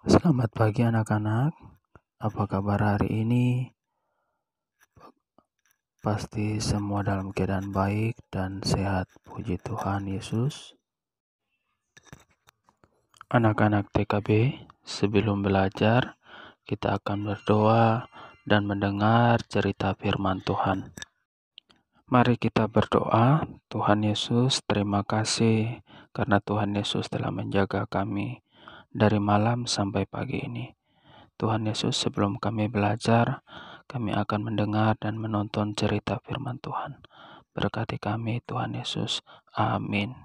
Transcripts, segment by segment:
Selamat pagi anak-anak, apa kabar hari ini? Pasti semua dalam keadaan baik dan sehat, puji Tuhan Yesus. Anak-anak TKB, sebelum belajar, kita akan berdoa dan mendengar cerita firman Tuhan. Mari kita berdoa. Tuhan Yesus, terima kasih karena Tuhan Yesus telah menjaga kami dari malam sampai pagi ini. Tuhan Yesus, sebelum kami belajar, kami akan mendengar dan menonton cerita firman Tuhan. Berkati kami, Tuhan Yesus. Amin.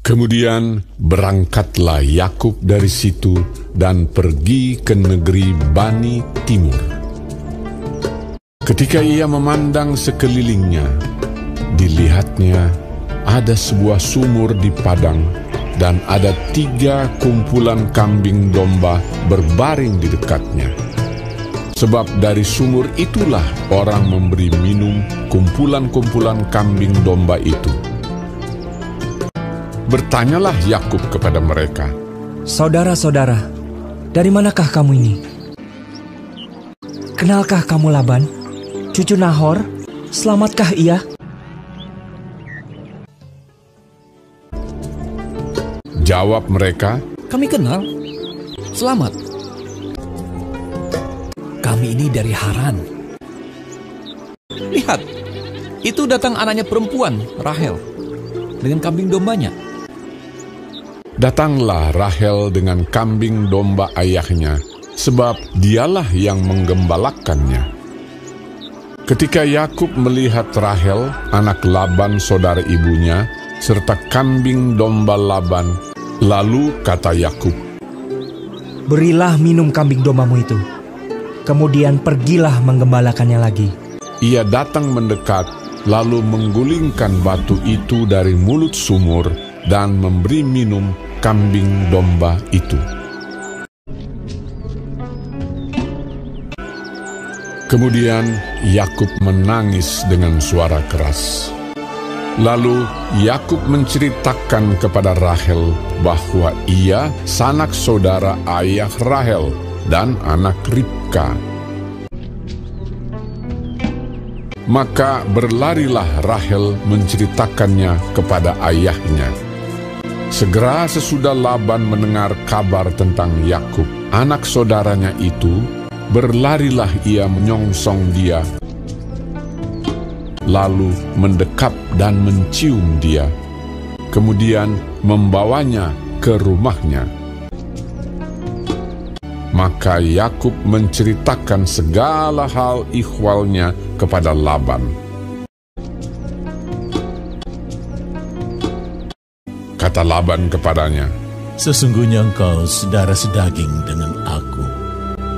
Kemudian berangkatlah Yakub dari situ dan pergi ke negeri Bani Timur. Ketika ia memandang sekelilingnya, dilihatnya ada sebuah sumur di padang dan ada 3 kumpulan kambing domba berbaring di dekatnya. Sebab dari sumur itulah orang memberi minum kumpulan-kumpulan kambing domba itu. Bertanyalah Yakub kepada mereka, "Saudara-saudara, dari manakah kamu ini? Kenalkah kamu Laban, cucu Nahor? Selamatkah ia?" Jawab mereka, "Kami kenal. Selamat. Kami ini dari Haran. Lihat, itu datang anaknya perempuan, Rahel, dengan kambing dombanya." Datanglah Rahel dengan kambing domba ayahnya, sebab dialah yang menggembalakannya. Ketika Yakub melihat Rahel, anak Laban saudara ibunya, serta kambing domba Laban, lalu kata Yakub, "Berilah minum kambing dombamu itu, kemudian pergilah menggembalakannya lagi." Ia datang mendekat, lalu menggulingkan batu itu dari mulut sumur dan memberi minum kambing domba itu. Kemudian Yakub menangis dengan suara keras. Lalu Yakub menceritakan kepada Rahel bahwa ia sanak saudara ayah Rahel dan anak Ribka. Maka berlarilah Rahel menceritakannya kepada ayahnya. Segera sesudah Laban mendengar kabar tentang Yakub, anak saudaranya itu, berlarilah ia menyongsong dia, lalu mendekap dan mencium dia, kemudian membawanya ke rumahnya. Maka Yakub menceritakan segala hal ihwalnya kepada Laban. Kata Laban kepadanya, "Sesungguhnya engkau saudara sedaging dengan aku."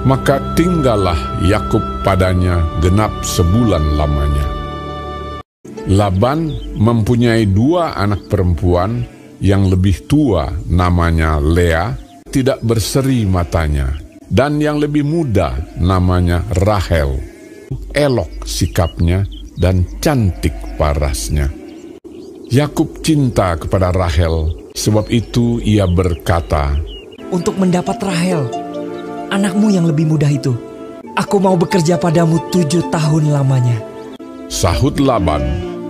Maka tinggallah Yakub padanya genap sebulan lamanya. Laban mempunyai 2 anak perempuan, yang lebih tua namanya Lea, tidak berseri matanya, dan yang lebih muda namanya Rahel, elok sikapnya dan cantik parasnya. Yakub cinta kepada Rahel, sebab itu ia berkata, "Untuk mendapat Rahel, anakmu yang lebih muda itu, aku mau bekerja padamu 7 tahun lamanya." Sahut Laban,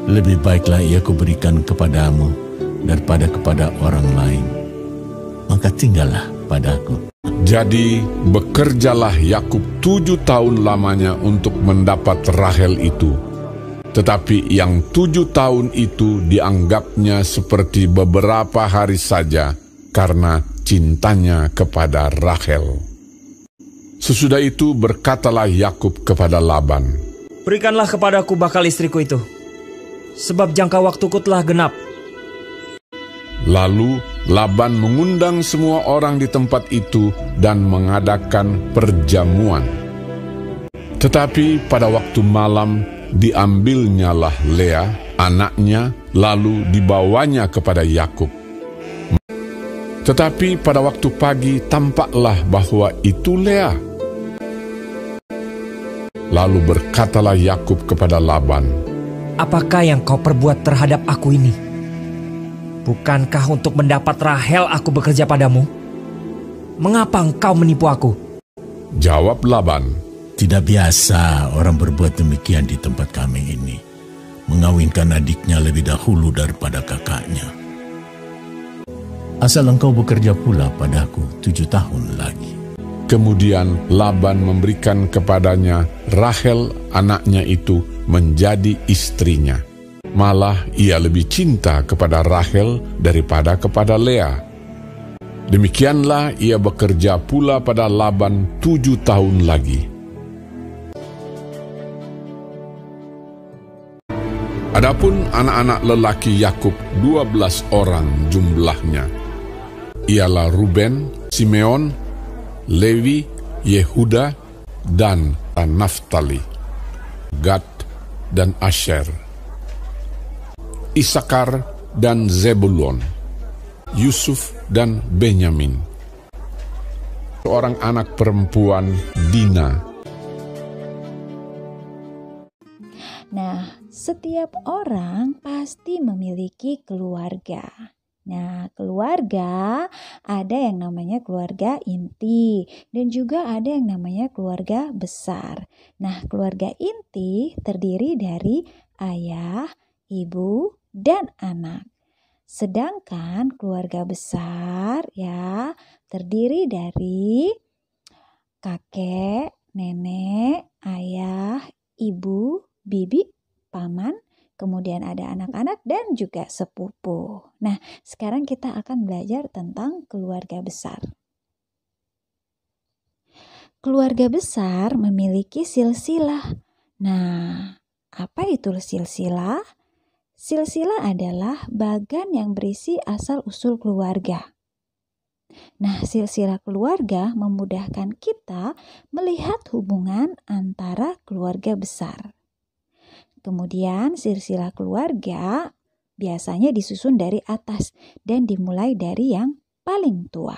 "Lebih baiklah ia kuberikan kepadamu daripada kepada orang lain. Maka tinggallah padaku." Jadi bekerjalah Yakub 7 tahun lamanya untuk mendapat Rahel itu. Tetapi yang 7 tahun itu dianggapnya seperti beberapa hari saja karena cintanya kepada Rahel. Sesudah itu berkatalah Yakub kepada Laban, "Berikanlah kepadaku bakal istriku itu, sebab jangka waktuku telah genap." Lalu Laban mengundang semua orang di tempat itu dan mengadakan perjamuan. Tetapi pada waktu malam diambilnyalah Lea, anaknya, lalu dibawanya kepada Yakub. Tetapi pada waktu pagi tampaklah bahwa itu Lea. Lalu berkatalah Yakub kepada Laban, Apakah yang kau perbuat terhadap aku ini? Bukankah untuk mendapat Rahel aku bekerja padamu? Mengapa engkau menipu aku? Jawab Laban, Tidak biasa orang berbuat demikian di tempat kami ini, mengawinkan adiknya lebih dahulu daripada kakaknya. Asal engkau bekerja pula padaku 7 tahun lagi. Kemudian Laban memberikan kepadanya Rahel anaknya itu menjadi istrinya. Malah ia lebih cinta kepada Rahel daripada kepada Lea. Demikianlah ia bekerja pula pada Laban 7 tahun lagi. Adapun anak-anak lelaki Yakub 12 orang jumlahnya. Ialah Ruben, Simeon, Lewi, Yehuda, dan Naftali, Gad dan Asher, Isakar dan Zebulon, Yusuf dan Benyamin. Seorang anak perempuan Dina. Nah, setiap orang pasti memiliki keluarga. Nah, keluarga ada yang namanya keluarga inti dan juga ada yang namanya keluarga besar. Nah, keluarga inti terdiri dari ayah, ibu, dan anak. Sedangkan keluarga besar ya terdiri dari kakek, nenek, ayah, ibu, bibi, paman, kemudian ada anak-anak dan juga sepupu. Nah, sekarang kita akan belajar tentang keluarga besar. Keluarga besar memiliki silsilah. Nah, apa itu silsilah? Silsilah adalah bagan yang berisi asal-usul keluarga. Nah, silsilah keluarga memudahkan kita melihat hubungan antara keluarga besar. Kemudian silsilah keluarga biasanya disusun dari atas dan dimulai dari yang paling tua.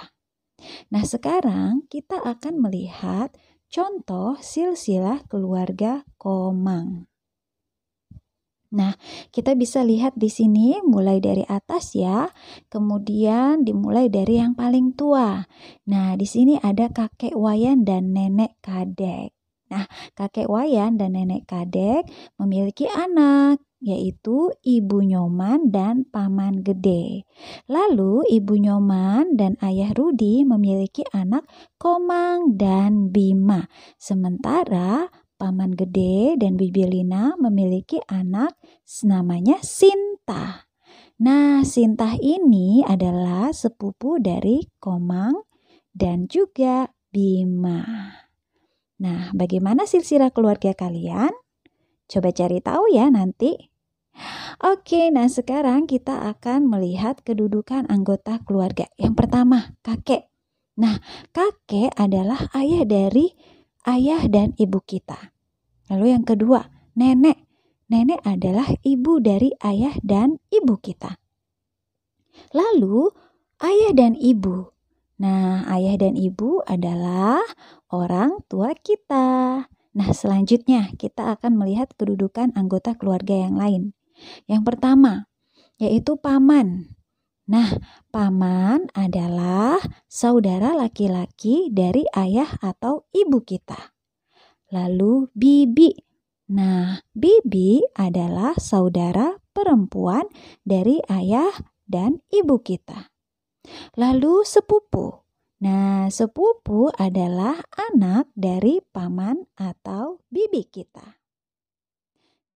Nah, sekarang kita akan melihat contoh silsilah keluarga Komang. Nah, kita bisa lihat di sini mulai dari atas ya, kemudian dimulai dari yang paling tua. Nah, di sini ada kakek Wayan dan nenek Kadek. Nah, kakek Wayan dan nenek Kadek memiliki anak, yaitu Ibu Nyoman dan Paman Gede. Lalu Ibu Nyoman dan Ayah Rudi memiliki anak Komang dan Bima. Sementara Paman Gede dan Bibi Lina memiliki anak namanya Sinta. Nah, Sinta ini adalah sepupu dari Komang dan juga Bima. Nah, bagaimana silsilah keluarga kalian? Coba cari tahu ya nanti. Oke, nah sekarang kita akan melihat kedudukan anggota keluarga. Yang pertama, kakek. Nah, kakek adalah ayah dari ayah dan ibu kita. Lalu yang kedua, nenek. Nenek adalah ibu dari ayah dan ibu kita. Lalu, ayah dan ibu. Nah, ayah dan ibu adalah orang tua kita. Nah, selanjutnya kita akan melihat kedudukan anggota keluarga yang lain. Yang pertama, yaitu paman. Nah, paman adalah saudara laki-laki dari ayah atau ibu kita. Lalu bibi. Nah, bibi adalah saudara perempuan dari ayah dan ibu kita. Lalu sepupu. Nah, sepupu adalah anak dari paman atau bibi kita.